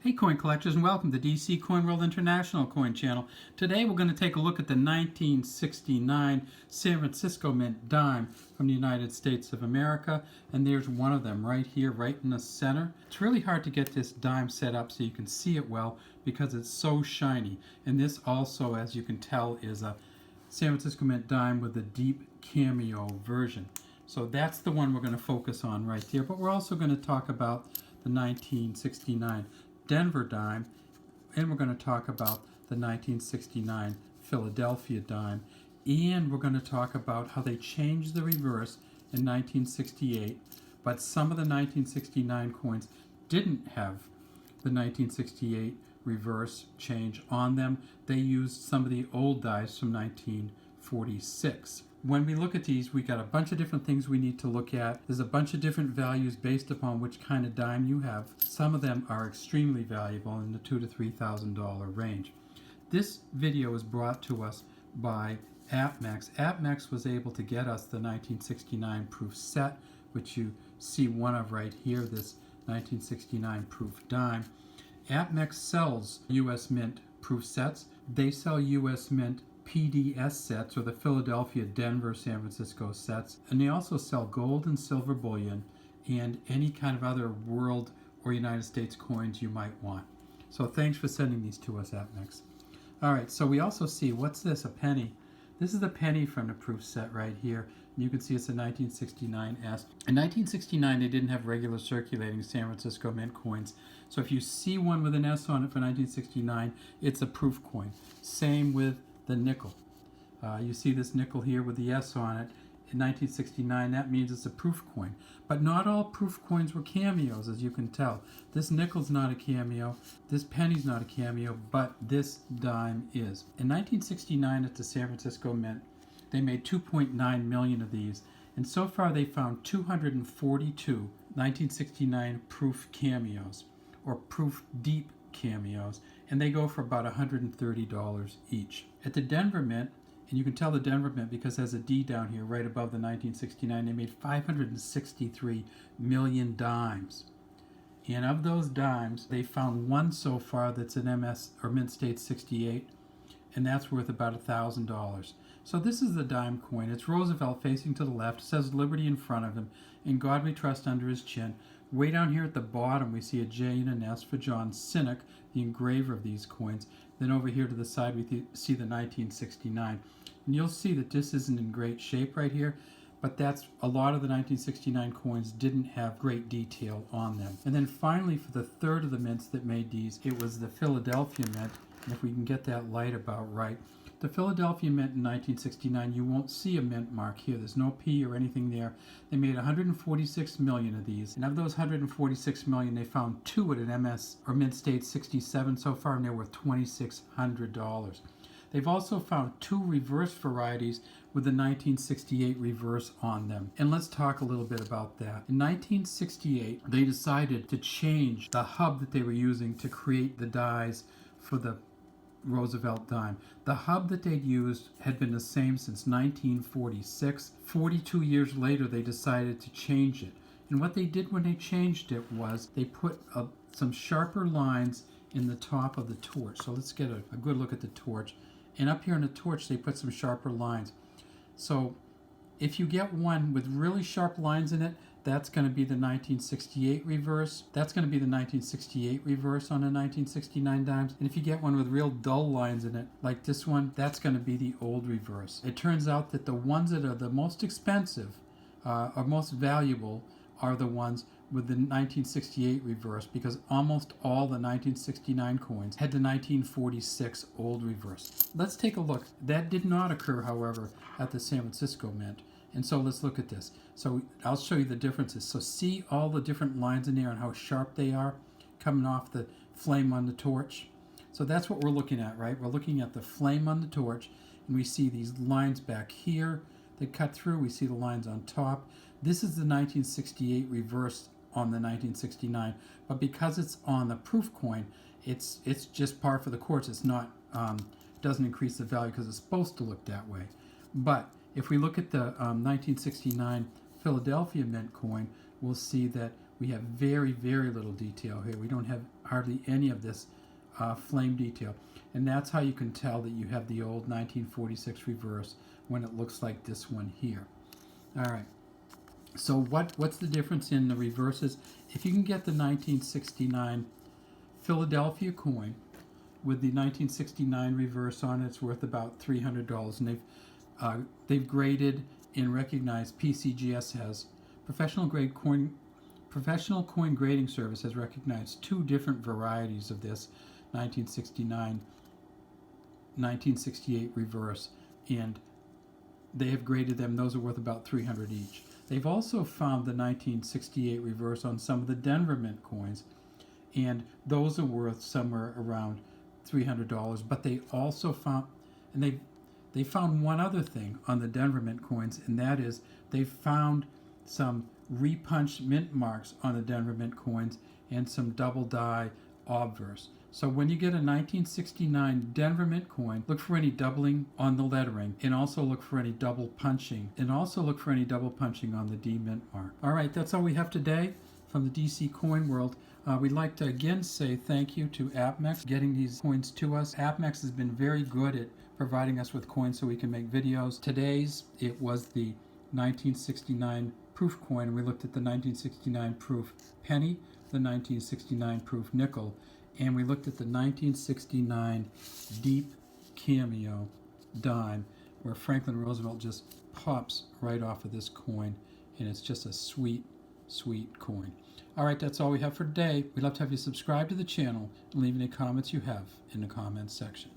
Hey coin collectors, and welcome to DC Coin World International Coin Channel. Today we're going to take a look at the 1969 San Francisco Mint dime from the United States of America, and there's one of them right here, right in the center. It's really hard to get this dime set up so you can see it well because it's so shiny. And this also, as you can tell, is a San Francisco Mint dime with a deep cameo version. So that's the one we're going to focus on right there, but we're also going to talk about the 1969 Denver dime, and we're going to talk about the 1969 Philadelphia dime, and we're going to talk about how they changed the reverse in 1968, but some of the 1969 coins didn't have the 1968 reverse change on them. They used some of the old dies from 1946. When we look at these, we got a bunch of different things we need to look at. There's a bunch of different values based upon which kind of dime you have. Some of them are extremely valuable in the $2,000 to $3,000 range. This video is brought to us by APMEX. APMEX was able to get us the 1969 proof set, which you see one of right here, this 1969 proof dime. APMEX sells US Mint proof sets. They sell US Mint PDS sets, or the Philadelphia, Denver, San Francisco sets, and they also sell gold and silver bullion and any kind of other world or United States coins you might want. So thanks for sending these to us, APMEX. Alright, so we also see, what's this, a penny? This is the penny from the proof set right here. And you can see it's a 1969 S. In 1969, they didn't have regular circulating San Francisco Mint coins. So if you see one with an S on it for 1969, it's a proof coin. Same with the nickel. You see this nickel here with the S on it. In 1969, that means it's a proof coin. But not all proof coins were cameos, as you can tell. This nickel's not a cameo, this penny's not a cameo, but this dime is. In 1969 at the San Francisco Mint, they made 2.9 million of these, and so far they found 242 1969 proof cameos, or proof deep cameos, and they go for about $130 each. At the Denver Mint, and you can tell the Denver Mint because it has a D down here right above the 1969, they made 563 million dimes. And of those dimes, they found one so far that's an MS or Mint State 68, and that's worth about $1,000. So this is the dime coin. It's Roosevelt facing to the left, says Liberty in front of him, "In God We Trust" under his chin. Way down here at the bottom, we see a J and an S for John Sinek, the engraver of these coins. Then over here to the side, we see the 1969. And you'll see that this isn't in great shape right here, but that's a lot of the 1969 coins didn't have great detail on them. And then finally, for the third of the mints that made these, it was the Philadelphia Mint. And if we can get that light about right, the Philadelphia Mint in 1969, you won't see a mint mark here. There's no P or anything there. They made 146 million of these. And of those 146 million, they found two at an MS or Mint State 67 so far, and they're worth $2,600. They've also found two reverse varieties with the 1968 reverse on them. And let's talk a little bit about that. In 1968, they decided to change the hub that they were using to create the dies for the Roosevelt dime. The hub that they'd used had been the same since 1946. 42 years later, they decided to change it. And what they did when they changed it was they put some sharper lines in the top of the torch. So let's get a good look at the torch. And up here in the torch, they put some sharper lines. So if you get one with really sharp lines in it, that's going to be the 1968 reverse. That's going to be the 1968 reverse on the 1969 dimes. And if you get one with real dull lines in it, like this one, that's going to be the old reverse. It turns out that the ones that are the most expensive or most valuable are the ones with the 1968 reverse, because almost all the 1969 coins had the 1946 old reverse. Let's take a look. That did not occur, however, at the San Francisco Mint. And so let's look at this. So I'll show you the differences. So see all the different lines in there and how sharp they are coming off the flame on the torch. So that's what we're looking at, right? We're looking at the flame on the torch, and we see these lines back here that cut through. We see the lines on top. This is the 1968 reverse on the 1969, but because it's on the proof coin, it's just par for the course. It's not doesn't increase the value because it's supposed to look that way. But if we look at the 1969 Philadelphia Mint coin, we'll see that we have very, very little detail here. We don't have hardly any of this flame detail. And that's how you can tell that you have the old 1946 reverse when it looks like this one here. All right. So what's the difference in the reverses? If you can get the 1969 Philadelphia coin with the 1969 reverse on it, it's worth about $300. And they've graded and recognized, PCGS has, Professional Coin Grading Service has recognized two different varieties of this 1969 1968 reverse, and they have graded them. Those are worth about $300 each. They've also found the 1968 reverse on some of the Denver Mint coins, and those are worth somewhere around $300. But they also found, and they found one other thing on the Denver Mint coins, and that is they found some repunched mint marks on the Denver Mint coins and some double die obverse. So when you get a 1969 Denver Mint coin, look for any doubling on the lettering, and also look for any double punching, on the D Mint mark. All right, that's all we have today from the DC Coin World. We'd like to again say thank you to APMEX getting these coins to us. APMEX has been very good at providing us with coins so we can make videos. Today's, it was the 1969 proof coin, and we looked at the 1969 proof penny, the 1969 proof nickel, and we looked at the 1969 deep cameo dime, where Franklin Roosevelt just pops right off of this coin, and it's just a sweet, sweet coin. All right, that's all we have for today. We'd love to have you subscribe to the channel and leave any comments you have in the comments section.